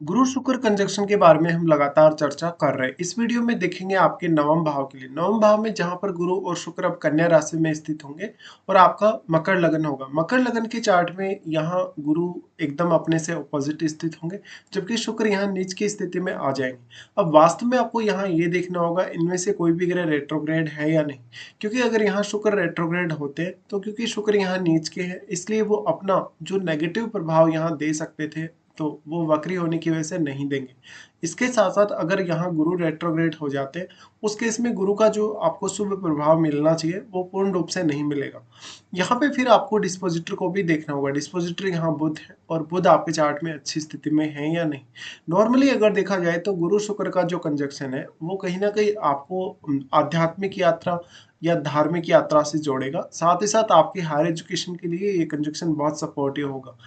गुरु शुक्र कंजक्शन के बारे में हम लगातार चर्चा कर रहे हैं। इस वीडियो में देखेंगे आपके नवम भाव के लिए। नवम भाव में जहां पर गुरु और शुक्र अब कन्या राशि में स्थित होंगे और आपका मकर लगन होगा। मकर लगन के चार्ट में यहाँ गुरु एकदम अपने से ऑपोजिट स्थित होंगे, जबकि शुक्र यहाँ नीच की स्थिति में आ जाएंगे। अब वास्तव में आपको यहाँ ये देखना होगा इनमें से कोई भी ग्रह रेट्रोग्रेड है या नहीं, क्योंकि अगर यहाँ शुक्र रेट्रोग्रेड होते तो क्योंकि शुक्र यहाँ नीच के हैं इसलिए वो अपना जो नेगेटिव प्रभाव यहाँ दे सकते थे तो वो वक्री होने की वजह से नहीं देंगे। इसके साथ साथ अगर यहाँ गुरु रेट्रोग्रेड हो जाते उस केस में गुरु का जो आपको शुभ प्रभाव मिलना चाहिए वो पूर्ण रूप से नहीं मिलेगा। यहाँ पे फिर आपको डिस्पोजिटर को भी देखना होगा। डिस्पोजिटर यहाँ बुध है और बुध आपके चार्ट में अच्छी स्थिति में है या नहीं। नॉर्मली अगर देखा जाए तो गुरु शुक्र का जो कंजक्शन है वो कहीं ना कहीं आपको आध्यात्मिक यात्रा या धार्मिक यात्रा से जोड़ेगा। साथ ही साथ आपकी हायर एजुकेशन के लिए ये कंजक्शन बहुत सपोर्टिव होगा।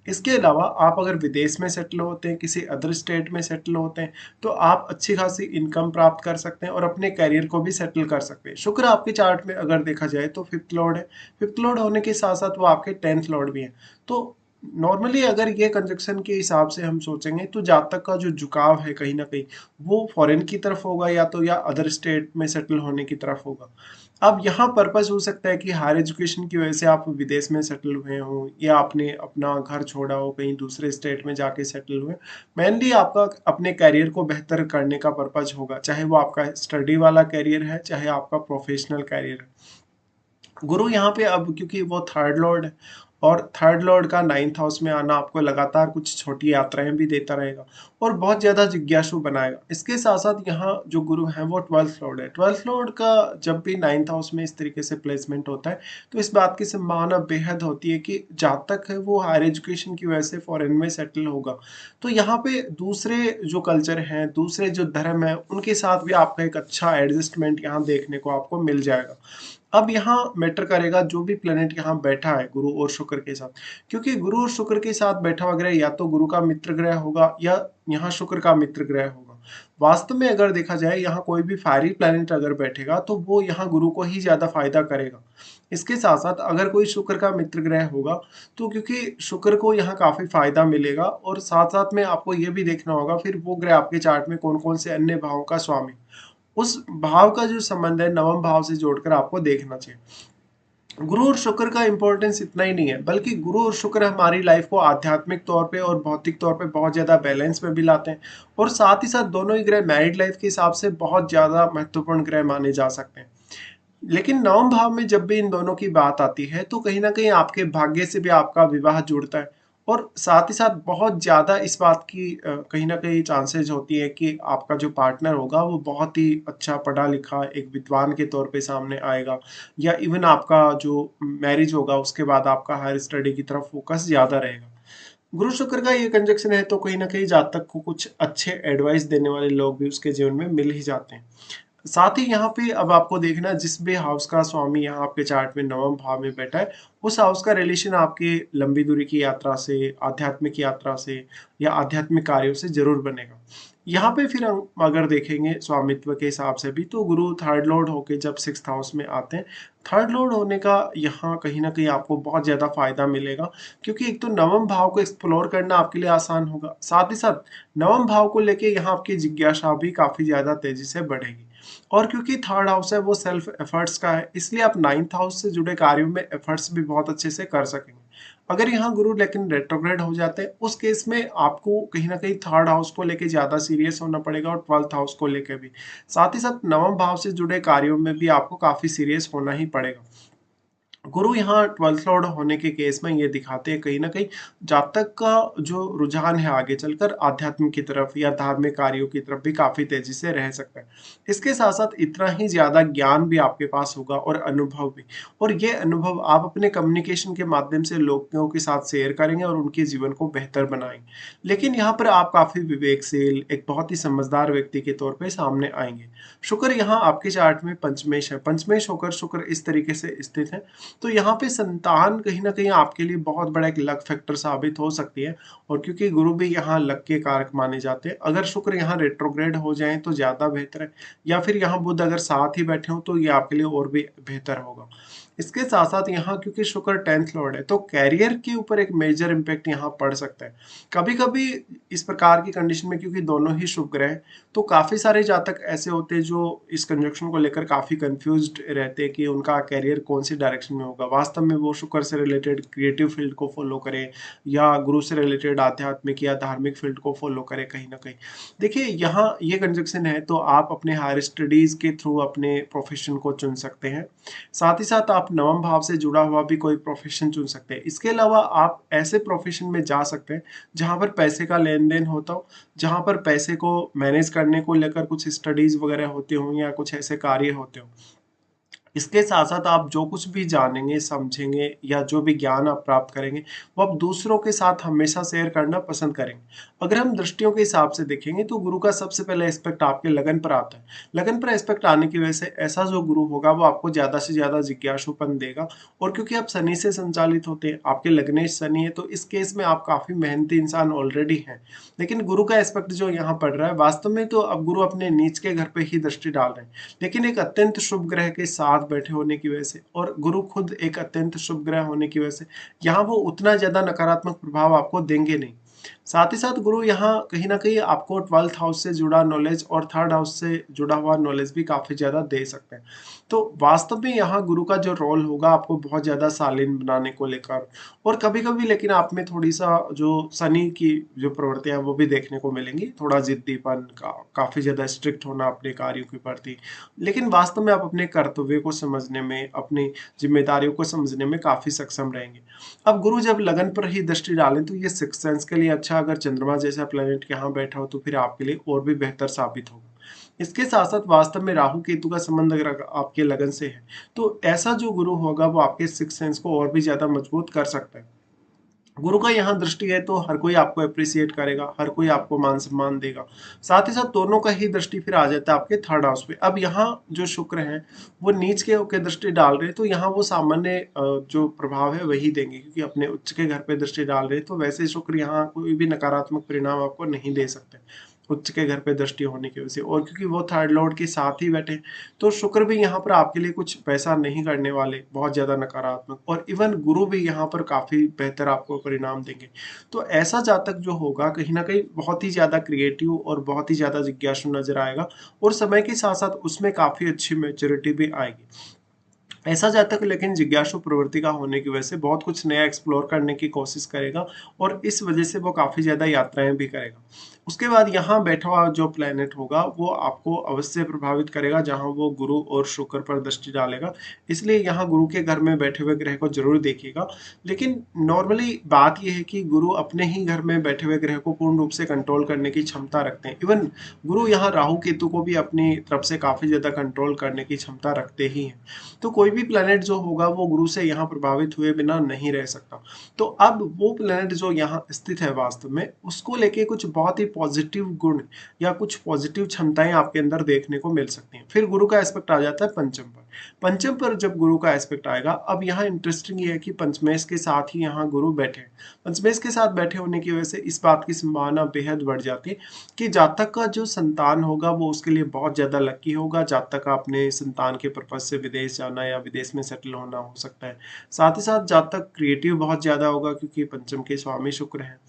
इसके अलावा आप अगर विदेश में सेटल होते हैं, किसी अदर स्टेट में सेटल होते हैं, तो आप अच्छी खासी इनकम प्राप्त कर सकते हैं और अपने करियर को भी सेटल कर सकते हैं। शुक्र आपके चार्ट में अगर देखा जाए तो फिफ्थ लॉर्ड है। फिफ्थ लॉर्ड होने के साथ साथ वो आपके 10th लॉर्ड भी हैं। तो नॉर्मली अगर ये कंजक्शन के हिसाब से हम सोचेंगे तो जातक का जो झुकाव है कहीं ना कहीं वो फॉरेन की तरफ होगा या अदर स्टेट में सेटल होने की तरफ होगा। अब यहाँ पर्पस हो सकता है कि हायर एजुकेशन की वजह से आप विदेश में सेटल हुए हो या आपने अपना घर छोड़ा हो कहीं दूसरे स्टेट में जाके सेटल हुए। मेनली आपका अपने करियर को बेहतर करने का पर्पज होगा, चाहे वो आपका स्टडी वाला करियर है चाहे आपका प्रोफेशनल करियर है। गुरु यहाँ पे अब क्योंकि वो थर्ड लॉर्ड है और थर्ड लॉर्ड का 9th हाउस में आना आपको लगातार कुछ छोटी यात्राएं भी देता रहेगा और बहुत ज्यादा जिज्ञासु बनाएगा। इसके साथ साथ यहाँ जो गुरु है वो 12th लॉर्ड है। 12th लॉर्ड का जब भी 9th हाउस में इस तरीके से प्लेसमेंट होता है तो इस बात की संभावना बेहद होती है कि जातक है वो हायर एजुकेशन की वजह से फॉरेन में सेटल होगा। तो यहाँ पे दूसरे जो कल्चर हैं, दूसरे जो धर्म है, उनके साथ भी आपका एक अच्छा एडजस्टमेंट यहाँ देखने को आपको मिल जाएगा। अब यहाँ मैटर करेगा जो भी प्लेनेट यहाँ बैठा है गुरु और शुक्र के साथ, क्योंकि गुरु और शुक्र के साथ बैठा हुआ ग्रह या तो गुरु का मित्र ग्रह होगा या यहाँ शुक्र का मित्र ग्रह होगा। वास्तव में अगर देखा जाए यहाँ कोई भी फायरी प्लेनेट अगर बैठेगा तो वो यहाँ गुरु को ही ज्यादा फायदा करेगा। इसके साथ साथ अगर कोई शुक्र का मित्र ग्रह होगा तो क्योंकि शुक्र को यहाँ काफी फायदा मिलेगा और साथ साथ में आपको ये भी देखना होगा फिर वो ग्रह आपके चार्ट में कौन कौन से अन्य भावों का स्वामी, उस भाव का जो संबंध है नवम भाव से जोड़कर आपको देखना चाहिए। गुरु और शुक्र का इंपॉर्टेंस इतना ही नहीं है, बल्कि गुरु और शुक्र हमारी लाइफ को आध्यात्मिक तौर पे और भौतिक तौर पे बहुत ज्यादा बैलेंस में भी लाते हैं और साथ ही साथ दोनों ही ग्रह मैरिड लाइफ के हिसाब से बहुत ज्यादा महत्वपूर्ण ग्रह माने जा सकते हैं। लेकिन नवम भाव में जब भी इन दोनों की बात आती है तो कहीं ना कहीं आपके भाग्य से भी आपका विवाह जुड़ता है और साथ ही साथ बहुत ज्यादा इस बात की कहीं ना कहीं चांसेस होती है कि आपका जो पार्टनर होगा वो बहुत ही अच्छा पढ़ा लिखा एक विद्वान के तौर पे सामने आएगा या इवन आपका जो मैरिज होगा उसके बाद आपका हायर स्टडी की तरफ फोकस ज्यादा रहेगा। गुरु शुक्र का ये कंजक्शन है तो कहीं ना कहीं जातक को कुछ अच्छे एडवाइस देने वाले लोग भी उसके जीवन में मिल ही जाते हैं। साथ ही यहाँ पे अब आपको देखना जिस भी हाउस का स्वामी यहाँ आपके चार्ट में नवम भाव में बैठा है उस हाउस का रिलेशन आपके लंबी दूरी की यात्रा से, आध्यात्मिक यात्रा से या आध्यात्मिक कार्यों से जरूर बनेगा। यहाँ पे फिर हम अगर देखेंगे स्वामित्व के हिसाब से भी तो गुरु थर्ड लॉर्ड होके जब 6th हाउस में आते हैं, थर्ड लॉर्ड होने का यहाँ कहीं ना कहीं आपको बहुत ज्यादा फायदा मिलेगा, क्योंकि एक तो नवम भाव को एक्सप्लोर करना आपके लिए आसान होगा, साथ ही साथ नवम भाव को लेके यहाँ आपकी जिज्ञासा भी काफी ज्यादा तेजी से बढ़ेगी। और क्योंकि थर्ड हाउस है वो सेल्फ एफर्ट्स का है इसलिए आप 9th हाउस से जुड़े कार्यों में एफर्ट्स भी बहुत अच्छे से कर सकेंगे। अगर यहाँ गुरु लेकिन रेट्रोग्रेड हो जाते हैं उस केस में आपको कहीं ना कहीं थर्ड हाउस को लेके ज्यादा सीरियस होना पड़ेगा और 12th हाउस को लेके भी, साथ ही साथ नवम भाव से जुड़े कार्यों में भी आपको काफी सीरियस होना ही पड़ेगा। गुरु यहाँ 12th लॉर्ड होने के केस में ये दिखाते हैं कहीं ना कहीं जातक का जो रुझान है आगे चलकर आध्यात्म की तरफ या धार्मिक कार्यों की तरफ भी काफी तेजी से रह सकता है। इसके साथ साथ इतना ही ज्यादा ज्ञान भी आपके पास होगा और अनुभव भी, और ये अनुभव आप अपने कम्युनिकेशन के माध्यम से लोगों के साथ शेयर करेंगे और उनके जीवन को बेहतर बनाएंगे। लेकिन यहाँ पर आप काफी विवेकशील एक बहुत ही समझदार व्यक्ति के तौर पे सामने आएंगे। शुक्र यहाँ आपके चार्ट में पंचमेश है। पंचमेश होकर शुक्र इस तरीके से स्थित है तो यहाँ पे संतान कहीं ना कहीं आपके लिए बहुत बड़ा एक लक फैक्टर साबित हो सकती है। और क्योंकि गुरु भी यहाँ लक के कारक माने जाते हैं, अगर शुक्र यहाँ रेट्रोग्रेड हो जाए तो ज्यादा बेहतर है, या फिर यहाँ बुध अगर साथ ही बैठे हो तो ये आपके लिए और भी बेहतर होगा। इसके साथ साथ यहाँ क्योंकि शुक्र 10th लॉर्ड है तो कैरियर के ऊपर एक मेजर इम्पैक्ट यहाँ पड़ सकता है। कभी कभी इस प्रकार की कंडीशन में क्योंकि दोनों ही शुभ ग्रह हैं, तो काफी सारे जातक ऐसे होते हैं जो इस कंजक्शन को लेकर काफी कंफ्यूज्ड रहते हैं कि उनका कैरियर कौन सी डायरेक्शन में होगा। वास्तव में वो शुक्र से रिलेटेड क्रिएटिव फील्ड को फॉलो करें या गुरु से रिलेटेड आध्यात्मिक या धार्मिक फील्ड को फॉलो करें कहीं ना कहीं। देखिए यहाँ ये कंजक्शन है तो आप अपने हायर स्टडीज के थ्रू अपने प्रोफेशन को चुन सकते हैं। साथ ही साथ आप नवम भाव से जुड़ा हुआ भी कोई प्रोफेशन चुन सकते हैं। इसके अलावा आप ऐसे प्रोफेशन में जा सकते हैं जहां पर पैसे का लेन देन होता हो, जहां पर पैसे को मैनेज करने को लेकर कुछ स्टडीज वगैरह होती हो या कुछ ऐसे कार्य होते हो। इसके साथ साथ आप जो कुछ भी जानेंगे समझेंगे या जो भी ज्ञान आप प्राप्त करेंगे वो आप दूसरों के साथ हमेशा शेयर करना पसंद करेंगे। अगर हम दृष्टियों के हिसाब से देखेंगे तो गुरु का सबसे पहले एस्पेक्ट आपके लगन पर आता है। लगन पर एस्पेक्ट आने की वजह से ऐसा जो गुरु होगा वो आपको ज्यादा से ज्यादा जिज्ञासुपन देगा। और क्योंकि आप शनि से संचालित होते हैं, आपके लग्नेश शनि है, तो इस केस में आप काफी मेहनती इंसान ऑलरेडी हैं। लेकिन गुरु का एस्पेक्ट जो यहाँ पड़ रहा है वास्तव में तो अब गुरु अपने नीच के घर पे ही दृष्टि डाल रहे हैं, लेकिन एक अत्यंत शुभ ग्रह के साथ बैठे होने की वजह से और गुरु खुद एक अत्यंत शुभ ग्रह होने की वजह से यहाँ वो उतना ज्यादा नकारात्मक प्रभाव आपको देंगे नहीं। साथ ही साथ गुरु यहाँ कहीं ना कहीं आपको 12th हाउस से जुड़ा नॉलेज और 3rd हाउस से जुड़ा हुआ नॉलेज भी काफी ज्यादा दे सकते हैं। तो वास्तव में यहाँ गुरु का जो रोल होगा आपको बहुत ज्यादा शालीन बनाने को लेकर, और कभी कभी लेकिन आप में थोड़ी सा जो शनि की जो प्रवृत्तियां वो भी देखने को मिलेंगी, थोड़ा जिद्दीपन का, काफी ज्यादा स्ट्रिक्ट होना अपने कार्यों के प्रति। लेकिन वास्तव में आप अपने कर्तव्य को समझने में, अपनी जिम्मेदारियों को समझने में काफी सक्षम रहेंगे। अब गुरु जब लगन पर ही दृष्टि डालें तो ये सिक्स सेंस के लिए अच्छा, अगर चंद्रमा जैसा प्लेनेट यहाँ बैठा हो तो फिर आपके लिए और भी बेहतर साबित होगा। इसके साथ साथ वास्तव में राहु केतु का संबंध अगर आपके लगन से है तो ऐसा जो गुरु होगा वो आपके सिक्स सेंस को और भी ज्यादा मजबूत कर सकता है। गुरु का यहाँ दृष्टि है तो हर कोई आपको अप्रिसिएट करेगा, हर कोई आपको मान सम्मान देगा। साथ ही साथ दोनों का ही दृष्टि फिर आ जाता है आपके 3rd हाउस पे। अब यहाँ जो शुक्र है वो नीच के होकर दृष्टि डाल रहे हैं तो यहाँ वो सामान्य जो प्रभाव है वही देंगे, क्योंकि अपने उच्च के घर पे दृष्टि डाल रहे हैं तो वैसे शुक्र यहाँ कोई भी नकारात्मक परिणाम आपको नहीं दे सकते उच्च के घर पे दृष्टि होने की वजह से। और क्योंकि वो 3rd लॉर्ड के साथ ही बैठे तो शुक्र भी यहाँ पर आपके लिए कुछ पैसा नहीं करने वाले, बहुत ज्यादा नकारात्मक, और इवन गुरु भी यहाँ पर काफी बेहतर आपको परिणाम देंगे। तो ऐसा जातक जो होगा कहीं ना कहीं बहुत ही ज्यादा क्रिएटिव और बहुत ही ज्यादा जिज्ञासु नजर आएगा, और समय के साथ साथ उसमें काफी अच्छी मैच्योरिटी भी आएगी। ऐसा जातक लेकिन जिज्ञासु प्रवृत्ति का होने की वजह से बहुत कुछ नया एक्सप्लोर करने की कोशिश करेगा, और इस वजह से वो काफी ज्यादा यात्राएं भी करेगा। उसके बाद यहाँ बैठा हुआ जो प्लेनेट होगा वो आपको अवश्य प्रभावित करेगा जहाँ वो गुरु और शुक्र पर दृष्टि डालेगा। इसलिए यहाँ गुरु के घर में बैठे हुए ग्रह को जरूर देखिएगा। लेकिन नॉर्मली बात यह है कि गुरु अपने ही घर में बैठे हुए ग्रह को पूर्ण रूप से कंट्रोल करने की क्षमता रखते हैं। इवन गुरु यहाँ राहु केतु को भी अपनी तरफ से काफी ज्यादा कंट्रोल करने की क्षमता रखते ही हैं। तो कोई भी प्लेनेट जो होगा वो गुरु से यहाँ प्रभावित हुए बिना नहीं रह सकता। तो अब वो प्लेनेट जो यहाँ स्थित है वास्तव में उसको लेके कुछ बहुत ही पॉजिटिव गुण या कुछ पॉजिटिव क्षमताएं आपके अंदर देखने को मिल सकती हैं। फिर गुरु का एस्पेक्ट आ जाता है पंचम पर। पंचम पर जब गुरु का एस्पेक्ट आएगा, अब यहाँ इंटरेस्टिंग ये है कि पंचमेश के साथ ही यहाँ गुरु बैठे हैं। पंचमेश के साथ बैठे होने की वजह से इस बात की संभावना बेहद बढ़ जाती है कि जातक का जो संतान होगा वो उसके लिए बहुत ज्यादा लकी होगा। जातक का अपने संतान के पर्पज से विदेश जाना या विदेश में सेटल होना हो सकता है। साथ ही साथ जातक क्रिएटिव बहुत ज्यादा होगा क्योंकि पंचम के स्वामी शुक्र है।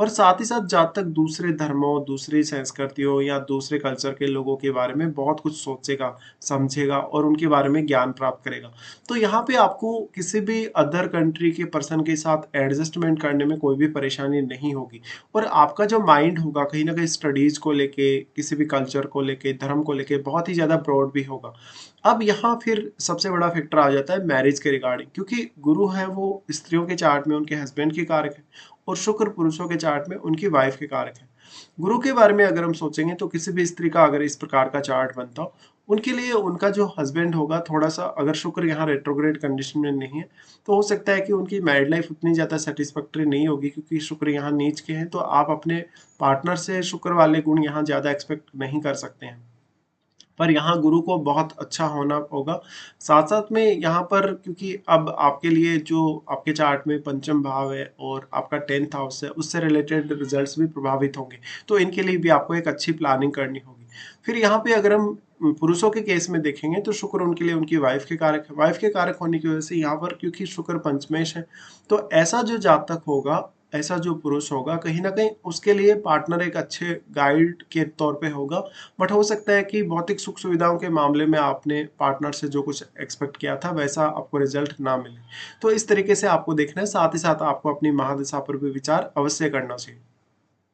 और साथ ही साथ जातक दूसरे धर्मों, दूसरी संस्कृतियों या दूसरे कल्चर के लोगों के बारे में बहुत कुछ सोचेगा, समझेगा और उनके बारे में ज्ञान प्राप्त करेगा। तो यहाँ पे आपको किसी भी अदर कंट्री के पर्सन के साथ एडजस्टमेंट करने में कोई भी परेशानी नहीं होगी। और आपका जो माइंड होगा कहीं ना कहीं स्टडीज को लेके, किसी भी कल्चर को लेके, धर्म को लेके बहुत ही ज्यादा ब्रॉड भी होगा। अब यहाँ फिर सबसे बड़ा फैक्टर आ जाता है मैरिज के रिगार्डिंग, क्योंकि गुरु है वो स्त्रियों के चार्ट में उनके हस्बैंड के कारक है और शुक्र पुरुषों के चार्ट में उनकी वाइफ के कारक है। गुरु के बारे में अगर हम सोचेंगे तो किसी भी स्त्री का अगर इस प्रकार का चार्ट बनता हो, उनके लिए उनका जो हस्बैंड होगा थोड़ा सा, अगर शुक्र यहाँ रेट्रोग्रेड कंडीशन में नहीं है तो हो सकता है कि उनकी मैरिड लाइफ उतनी ज्यादा सेटिस्फैक्टरी नहीं होगी, क्योंकि शुक्र यहाँ नीच के हैं तो आप अपने पार्टनर से शुक्र वाले गुण यहाँ ज्यादा एक्सपेक्ट नहीं कर सकते हैं। पर यहाँ गुरु को बहुत अच्छा होना होगा। साथ साथ में यहाँ पर क्योंकि अब आपके लिए जो आपके चार्ट में पंचम भाव है और आपका 10th हाउस है उससे रिलेटेड रिजल्ट्स भी प्रभावित होंगे, तो इनके लिए भी आपको एक अच्छी प्लानिंग करनी होगी। फिर यहाँ पे अगर हम पुरुषों के केस में देखेंगे तो शुक्र उनके लिए उनकी वाइफ के कारक है। वाइफ के कारक होने की वजह से यहाँ पर क्योंकि शुक्र पंचमेश है, तो ऐसा जो जातक होगा, ऐसा जो पुरुष होगा, कहीं न कहीं उसके लिए पार्टनर एक अच्छे गाइड के तौर पे होगा। बट हो सकता है कि भौतिक सुख-सुविधाओं के मामले में आपने पार्टनर से जो कुछ एक्सपेक्ट किया था, वैसा आपको रिज़ल्ट ना मिले। तो इस तरीके से आपको देखना है, साथ ही साथ आपको अपनी महादशा पर भी विचार अवश्य करना चाहिए।